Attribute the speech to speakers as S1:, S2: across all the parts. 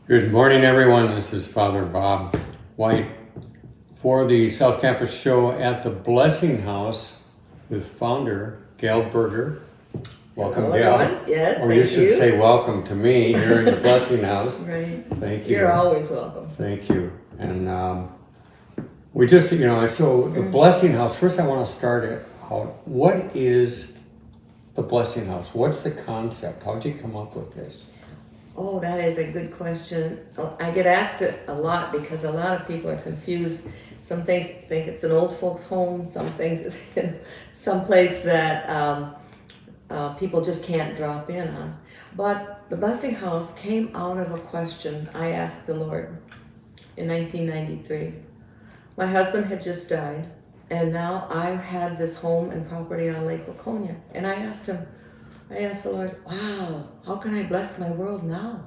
S1: Good morning, everyone. This is Father Bob White for the South Campus show at the Blessing House with founder Gail Berger. Welcome,
S2: Hello,
S1: Gail.
S2: everyone. Yes,
S1: or you
S2: thank
S1: should
S2: you.
S1: say welcome to me here in the Blessing House.
S2: Right.
S1: Thank you.
S2: You're always welcome.
S1: Thank you. And we just, so the Blessing House, first I want to start it out. What is the Blessing House? What's the concept? How'd you come up with this?
S2: Oh, that is a good question. I get asked it a lot because a lot of people are confused. Some things think it's an old folks' home. Some things it's some place that people just can't drop in on. But the Blessing House came out of a question I asked the Lord in 1993. My husband had just died, and now I had this home and property on Lake Laconia. And I asked the Lord, wow, how can I bless my world now?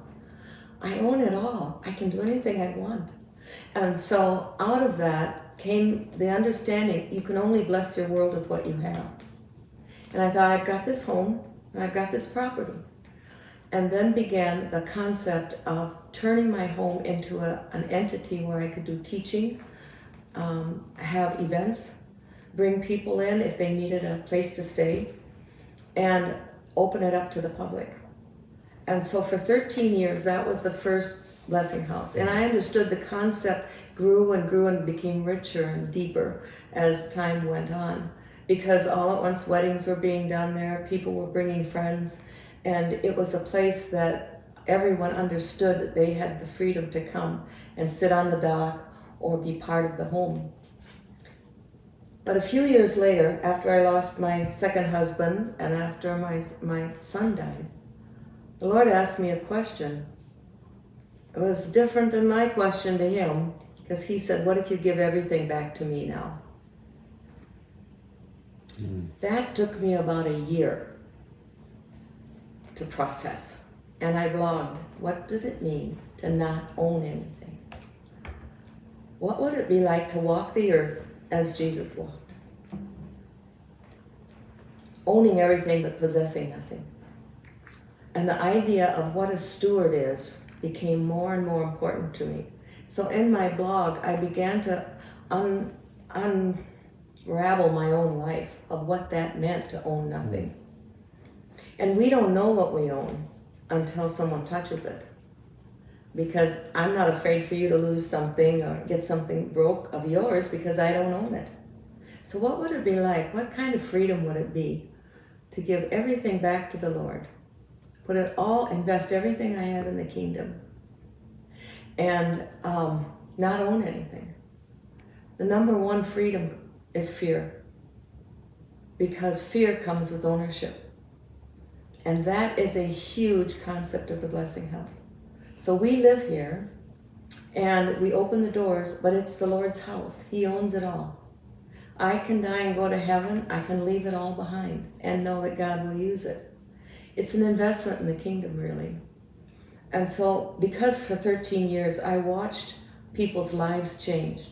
S2: I own it all. I can do anything I want. And so out of that came the understanding you can only bless your world with what you have. And I thought, I've got this home and I've got this property. And then began the concept of turning my home into an entity where I could do teaching, have events, bring people in if they needed a place to stay, and open it up to the public. And so for 13 years, that was the first Blessing House. And I understood the concept grew and became richer and deeper as time went on. Because all at once weddings were being done there, people were bringing friends, and it was a place that everyone understood that they had the freedom to come and sit on the dock or be part of the home. But a few years later, after I lost my second husband and after my son died, the Lord asked me a question. It was different than my question to him, because he said, what if you give everything back to me now? That took me about a year to process. And I blogged, what did it mean to not own anything? What would it be like to walk the earth as Jesus walked? Owning everything but possessing nothing. And the idea of what a steward is became more and more important to me. So in my blog, I began to unravel my own life of what that meant to own nothing. And we don't know what we own until someone touches it. Because I'm not afraid for you to lose something or get something broke of yours because I don't own it. So what would it be like? What kind of freedom would it be to give everything back to the Lord? Put it all, invest everything I have in the kingdom, and not own anything. The number one freedom is fear, because fear comes with ownership. And that is a huge concept of the Blessing House. So we live here, and we open the doors, but it's the Lord's house. He owns it all. I can die and go to heaven. I can leave it all behind and know that God will use it. It's an investment in the kingdom, really. And so, because for 13 years I watched people's lives change.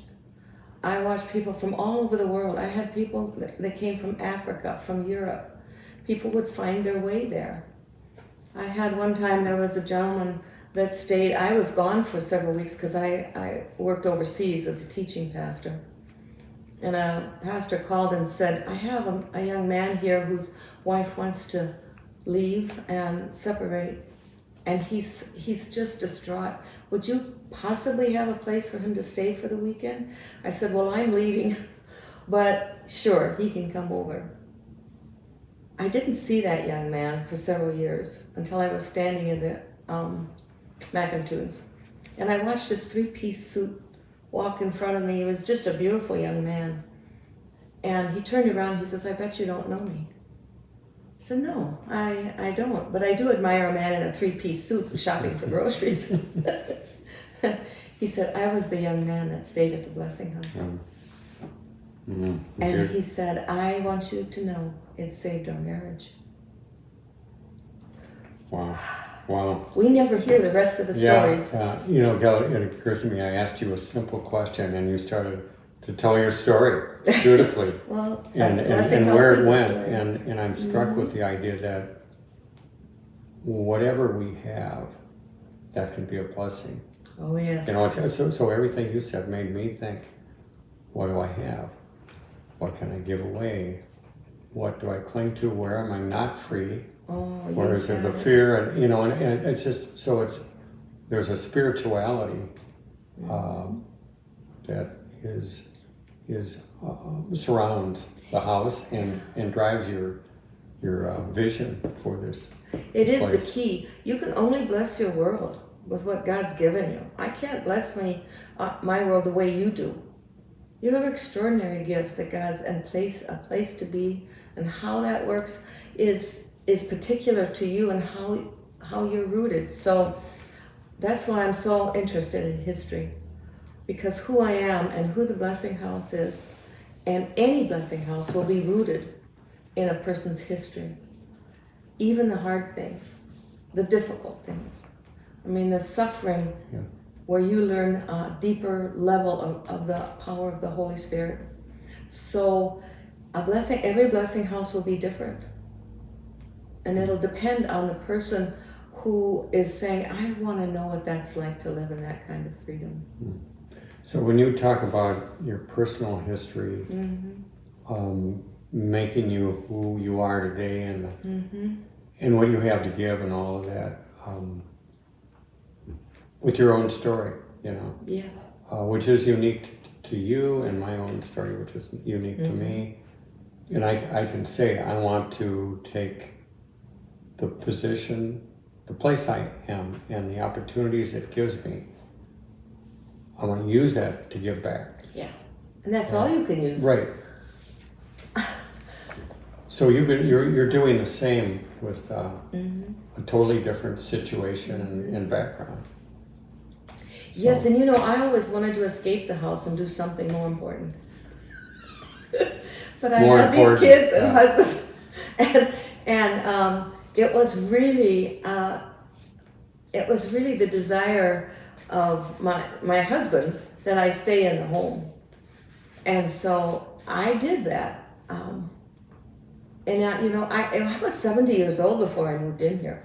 S2: I watched people from all over the world. I had people that came from Africa, from Europe. People would find their way there. I had one time, there was a gentleman that stayed. I was gone for several weeks because I worked overseas as a teaching pastor. And a pastor called and said, I have a young man here whose wife wants to leave and separate, and he's just distraught. Would you possibly have a place for him to stay for the weekend? I said, well, I'm leaving, but sure, he can come over. I didn't see that young man for several years until I was standing in the Macintoons, and I watched this three-piece suit walk in front of me. He was just a beautiful young man. And he turned around, he says, I bet you don't know me. I said, no, I don't, but I do admire a man in a three-piece suit shopping for groceries. He said, I was the young man that stayed at the Blessing House. And he said, I want you to know it saved our marriage.
S1: Wow. Wow.
S2: We never hear the rest of the stories.
S1: Gail, it occurs to me, I asked you a simple question and you started to tell your story beautifully.
S2: Well,
S1: and where it went. And I'm struck with the idea that whatever we have that can be a blessing.
S2: Oh, yes.
S1: You know, so everything you said made me think, what do I have? What can I give away? What do I cling to? Where am I not free?
S2: Oh,
S1: Where is there the fear? And, you know, and it's just, so there's a spirituality that surrounds the house and drives your vision for this.
S2: It is
S1: place.
S2: the key. You can only bless your world with what God's given you. I can't bless my world the way you do. You have extraordinary gifts that God's and a place to be, and how that works is particular to you and how you're rooted. So that's why I'm so interested in history, because who I am and who the blessing house is, and any blessing house will be rooted in a person's history. Even the hard things, the difficult things. I mean, the suffering, where you learn a deeper level of the power of the Holy Spirit. So every blessing house will be different. And it'll depend on the person who is saying, I want to know what that's like to live in that kind of freedom.
S1: So when you talk about your personal history, making you who you are today and what you have to give and all of that, with your own story, you know,
S2: Yes.
S1: which is unique to you, and my own story, which is unique to me. And I can say I want to take the position, the place I am, and the opportunities it gives me. I want to use that to give back.
S2: Yeah. And that's all you can use.
S1: Right. So you're doing the same with a totally different situation and background.
S2: Yes, and you know, I always wanted to escape the house and do something more important. But I had these kids and husbands, and it was really the desire of my husband's that I stay in the home, and so I did that. And I was 70 years old before I moved in here.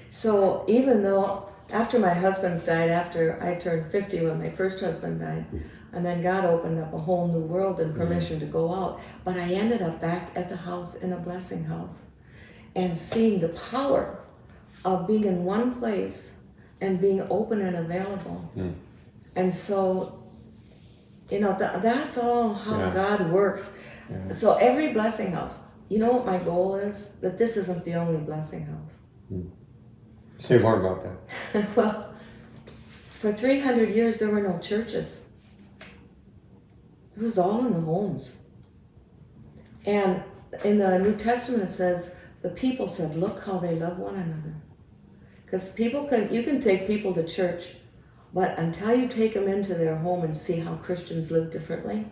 S2: So even though after my husband's died, after I turned 50 when my first husband died, and then God opened up a whole new world and permission to go out, but I ended up back at the house in a blessing house and seeing the power of being in one place and being open and available. And so, you know, that's all how God works. Yeah. So every blessing house, you know what my goal is? That this isn't the only blessing house.
S1: Say more about that.
S2: Well, for 300 years there were no churches. It was all in the homes. And in the New Testament it says, the people said, look how they love one another. Because you can take people to church, but until you take them into their home and see how Christians live differently,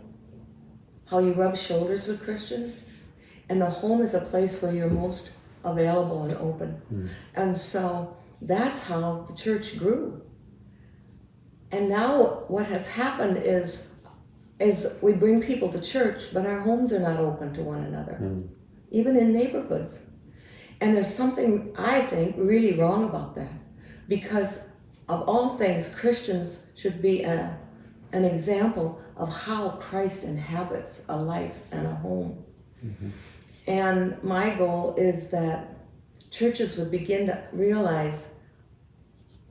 S2: how you rub shoulders with Christians, and the home is a place where you're most available and open. And so that's how the church grew. And now what has happened is we bring people to church, but our homes are not open to one another, even in neighborhoods. And there's something, I think, really wrong about that, because of all things, Christians should be an example of how Christ inhabits a life and a home. And my goal is that churches would begin to realize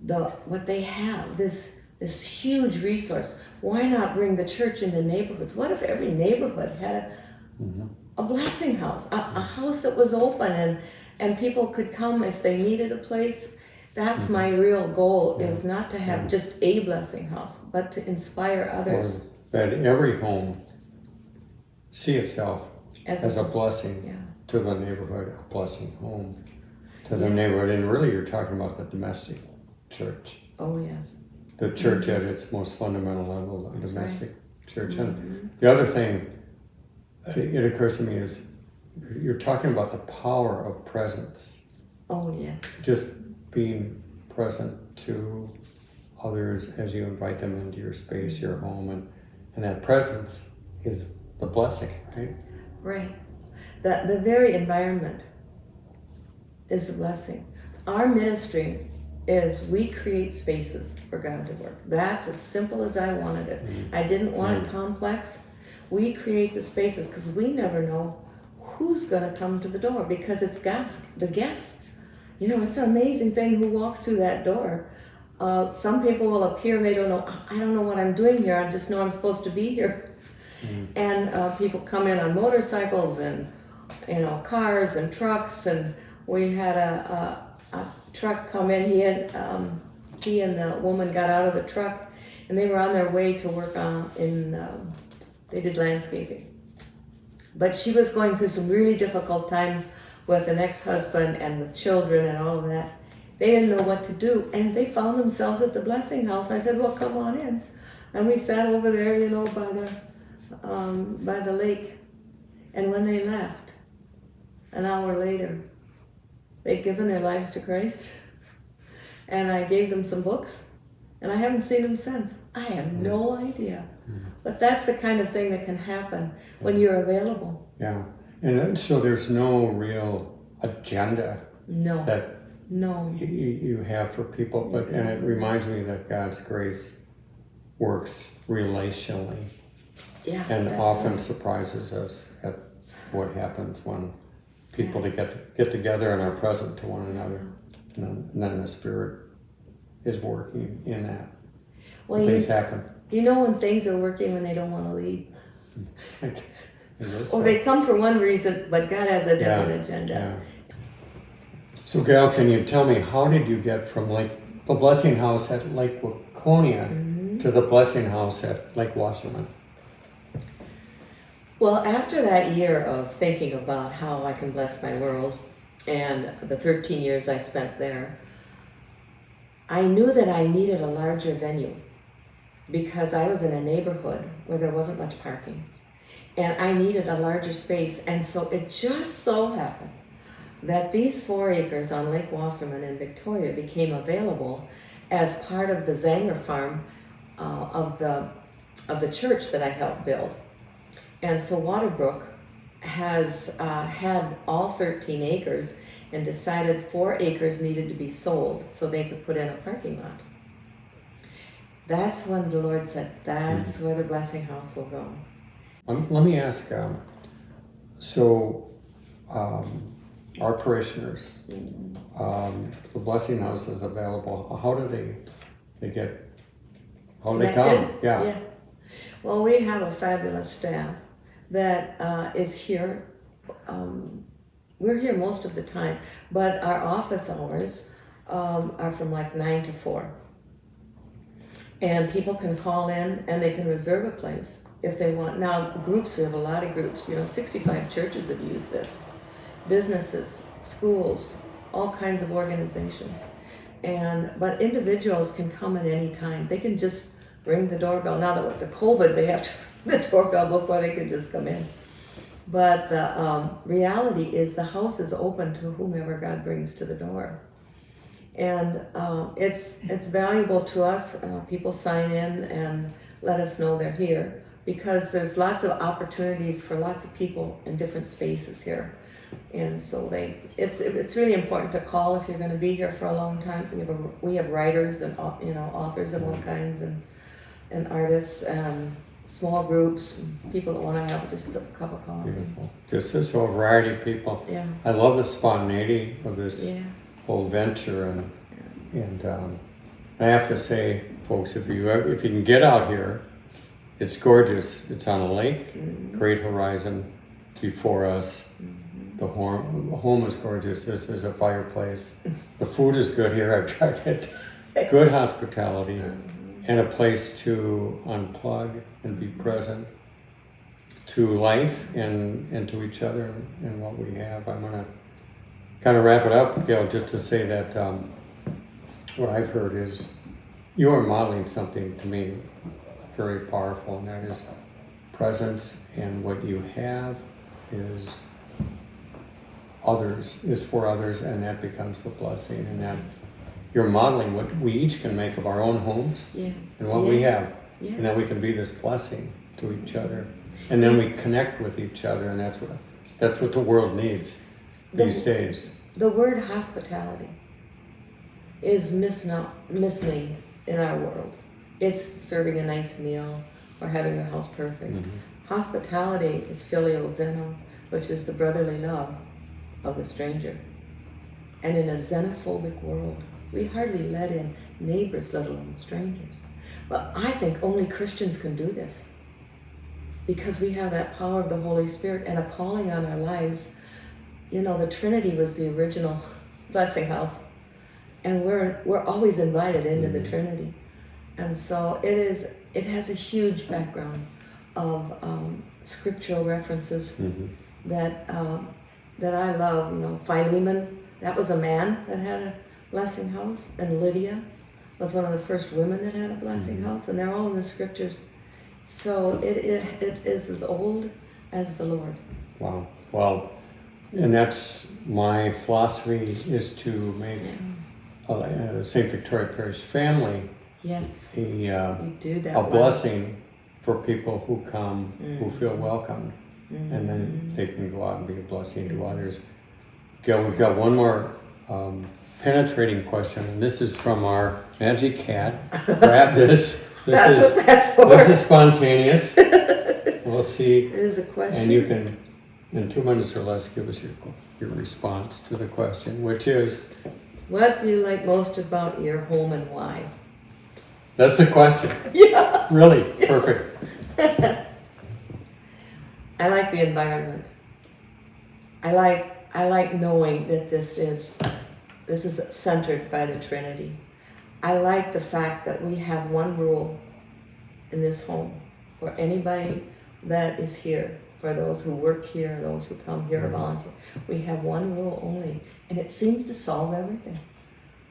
S2: what they have, this huge resource. Why not bring the church into neighborhoods? What if every neighborhood had a blessing house, a house that was open and people could come if they needed a place? That's my real goal, is not to have just a blessing house, but to inspire others.
S1: That every home see itself as a blessing to the neighborhood, a blessing home to the neighborhood. And really you're talking about the domestic church.
S2: Oh, yes.
S1: The church at its most fundamental level, the domestic church. And the other thing, it occurs to me, is you're talking about the power of presence.
S2: Oh, yes.
S1: Just being present to others as you invite them into your space, your home, and that presence is the blessing, right?
S2: Right. The very environment is a blessing. Our ministry is we create spaces for God to work. That's as simple as I wanted it. I didn't want it complex. We create the spaces because we never know who's going to come to the door, because it's God's, the guests. You know, it's an amazing thing who walks through that door. Some people will appear, they don't know, I don't know what I'm doing here, I just know I'm supposed to be here. And people come in on motorcycles and, you know, cars and trucks, and we had a truck come in. He and the woman got out of the truck, and they were on their way to work on they did landscaping. But she was going through some really difficult times with an ex-husband and with children and all of that. They didn't know what to do, and they found themselves at the Blessing House. I said, well, come on in. And we sat over there, you know, by the lake. And when they left, an hour later, they'd given their lives to Christ. And I gave them some books, and I haven't seen them since. I have no idea. But that's the kind of thing that can happen when you're available.
S1: Yeah. And so there's no real agenda that you have for people, and it reminds me that God's grace works relationally, and often surprises us at what happens when people get together and are present to one another, and then the Spirit is working in that.
S2: Well,
S1: things happen.
S2: You know when things are working when they don't want to leave.
S1: Or
S2: they come for one reason, but God has a different agenda.
S1: Yeah. So Gail, can you tell me, how did you get from the Blessing House at Lake Waconia to the Blessing House at Lake Wasserman?
S2: Well, after that year of thinking about how I can bless my world, and the 13 years I spent there, I knew that I needed a larger venue, because I was in a neighborhood where there wasn't much parking, and I needed a larger space. And so it just so happened that these 4 acres on Lake Wasserman in Victoria became available as part of the Zanger farm of the church that I helped build. And so Waterbrook has had all 13 acres and decided 4 acres needed to be sold so they could put in a parking lot. That's when the Lord said, that's where the Blessing House will go.
S1: Let me ask, our parishioners, the Blessing House is available. How do they come? Yeah.
S2: Well, we have a fabulous staff that is here. We're here most of the time, but our office hours are from like 9 to 4. And people can call in and they can reserve a place if they want. Now, groups, we have a lot of groups. 65 churches have used this. Businesses, schools, all kinds of organizations. But individuals can come at any time. They can just ring the doorbell. Now that with the COVID, they have to ring the doorbell before they can just come in. But the reality is the house is open to whomever God brings to the door. And it's valuable to us. People sign in and let us know they're here, because there's lots of opportunities for lots of people in different spaces here. And so it's really important to call if you're going to be here for a long time. We have writers and authors of all kinds, and artists and small groups, people that want to have just a cup of coffee.
S1: Beautiful. Just so a variety of people.
S2: Yeah.
S1: I love the spontaneity of this whole venture, and I have to say, folks, if you can get out here, it's gorgeous. It's on a lake, great horizon before us. The home is gorgeous. This is a fireplace. The food is good here. I've tried it. Good hospitality, and a place to unplug and be present to life and to each other and what we have. I'm gonna kind of wrap it up, Gail, just to say that what I've heard is you are modeling something to me very powerful, and that is presence, and what you have is for others, and that becomes the blessing, and that you're modeling what we each can make of our own homes and what we have, and then we can be this blessing to each other, and then we connect with each other, and that's what the world needs these days.
S2: The word hospitality. is missing in our world. It's serving a nice meal or having your house perfect. Hospitality is filial xeno, which is the brotherly love of the stranger. And in a xenophobic world, we hardly let in neighbors, let alone strangers. But I think only Christians can do this, because we have that power of the Holy Spirit and a calling on our lives. You know, the Trinity was the original blessing house, and we're always invited into the Trinity. And so it has a huge background of scriptural references that I love. You know, Philemon, that was a man that had a blessing house, and Lydia was one of the first women that had a blessing house, and they're all in the scriptures. So it is as old as the Lord.
S1: Wow. Well, and that's my philosophy, is to make St. Victoria Parish family
S2: Yes,
S1: a
S2: you do that.
S1: a
S2: well.
S1: blessing for people who come, who feel welcomed, and then they can go out and be a blessing to others. Gail, we've got one more penetrating question, and this is from our magic cat. Grab this.
S2: That's what that's for.
S1: This is spontaneous. We'll see.
S2: It is a question.
S1: And you can, in 2 minutes or less, give us your response to the question, which is?
S2: What do you like most about your home and why?
S1: That's the question.
S2: Yeah.
S1: Really, perfect.
S2: I like the environment. I like knowing that this is centered by the Trinity. I like the fact that we have one rule in this home for anybody that is here, for those who work here, those who come here or volunteer. We have one rule only, and it seems to solve everything.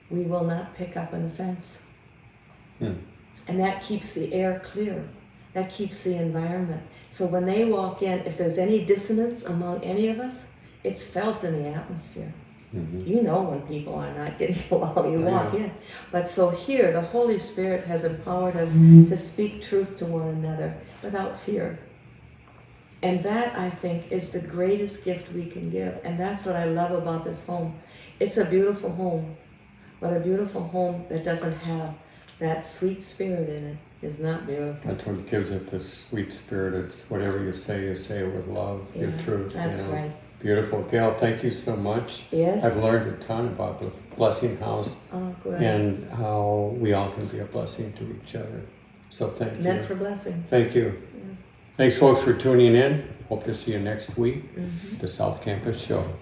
S2: We will not pick up an offense. And that keeps the air clear. That keeps the environment. So when they walk in, if there's any dissonance among any of us, it's felt in the atmosphere. You know when people are not getting along, you walk in. But so here, the Holy Spirit has empowered us to speak truth to one another without fear. And that, I think, is the greatest gift we can give. And that's what I love about this home. It's a beautiful home, but a beautiful home that doesn't have that sweet spirit in it is not beautiful.
S1: That's what gives it the sweet spirit. It's whatever you say it with love, your truth.
S2: That's right.
S1: Beautiful. Gail, thank you so much.
S2: Yes.
S1: I've learned a ton about the Blessing House and how we all can be a blessing to each other. So thank you.
S2: Meant for blessing.
S1: Thank you.
S2: Yes.
S1: Thanks, folks, for tuning in. Hope to see you next week. The South Campus Show.